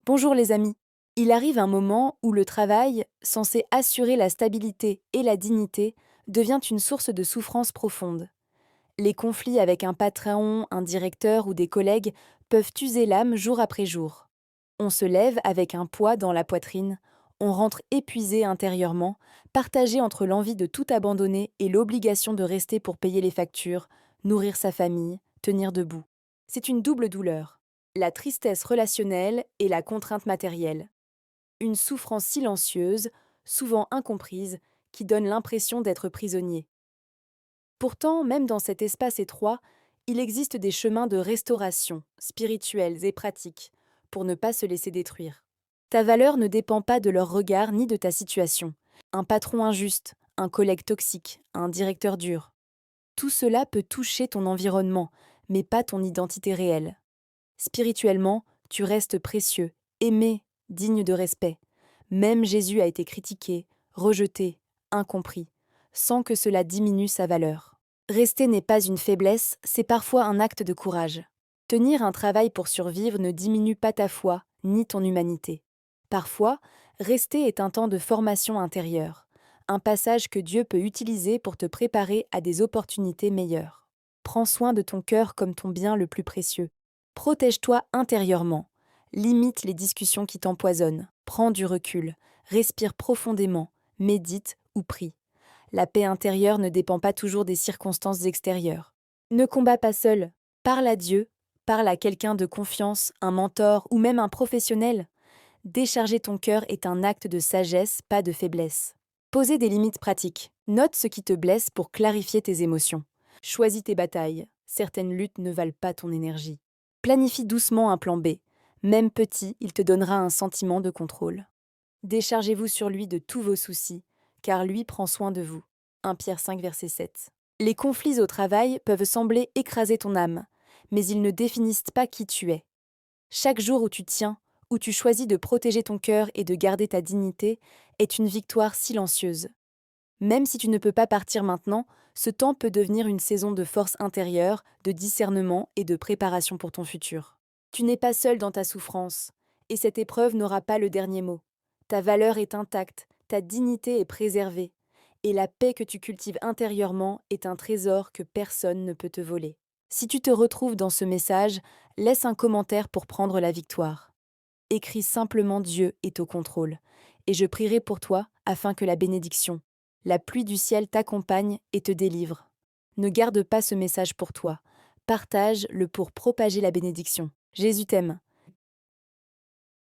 Bonjour les amis. Il arrive un moment où le travail, censé assurer la stabilité et la dignité, devient une source de souffrance profonde. Les conflits avec un patron, un directeur ou des collègues peuvent user l'âme jour après jour. On se lève avec un poids dans la poitrine, on rentre épuisé intérieurement, partagé entre l'envie de tout abandonner et l'obligation de rester pour payer les factures, nourrir sa famille, tenir debout. C'est une double douleur, la tristesse relationnelle et la contrainte matérielle. Une souffrance silencieuse, souvent incomprise, qui donne l'impression d'être prisonnier. Pourtant, même dans cet espace étroit, il existe des chemins de restauration, spirituels et pratiques, pour ne pas se laisser détruire. Ta valeur ne dépend pas de leur regard ni de ta situation. Un patron injuste, un collègue toxique, un directeur dur. Tout cela peut toucher ton environnement, mais pas ton identité réelle. Spirituellement, tu restes précieux, aimé, digne de respect. Même Jésus a été critiqué, rejeté, incompris, sans que cela diminue sa valeur. Rester n'est pas une faiblesse, c'est parfois un acte de courage. Tenir un travail pour survivre ne diminue pas ta foi, ni ton humanité. Parfois, rester est un temps de formation intérieure, un passage que Dieu peut utiliser pour te préparer à des opportunités meilleures. Prends soin de ton cœur comme ton bien le plus précieux. Protège-toi intérieurement. Limite les discussions qui t'empoisonnent. Prends du recul. Respire profondément. Médite ou prie. La paix intérieure ne dépend pas toujours des circonstances extérieures. Ne combats pas seul. Parle à Dieu. Parle à quelqu'un de confiance, un mentor ou même un professionnel. Décharger ton cœur est un acte de sagesse, pas de faiblesse. Poser des limites pratiques. Note ce qui te blesse pour clarifier tes émotions. Choisis tes batailles. Certaines luttes ne valent pas ton énergie. Planifie doucement un plan B. Même petit, il te donnera un sentiment de contrôle. Déchargez-vous sur lui de tous vos soucis, car lui prend soin de vous. 1 Pierre 5, verset 7. Les conflits au travail peuvent sembler écraser ton âme, mais ils ne définissent pas qui tu es. Chaque jour où tu tiens, où tu choisis de protéger ton cœur et de garder ta dignité, est une victoire silencieuse. Même si tu ne peux pas partir maintenant, ce temps peut devenir une saison de force intérieure, de discernement et de préparation pour ton futur. Tu n'es pas seul dans ta souffrance, et cette épreuve n'aura pas le dernier mot. Ta valeur est intacte, ta dignité est préservée, et la paix que tu cultives intérieurement est un trésor que personne ne peut te voler. Si tu te retrouves dans ce message, laisse un commentaire pour prendre la victoire. Écris simplement Dieu est au contrôle, et je prierai pour toi afin que la bénédiction, la pluie du ciel t'accompagne et te délivre. Ne garde pas ce message pour toi, partage-le pour propager la bénédiction. Jésus t'aime.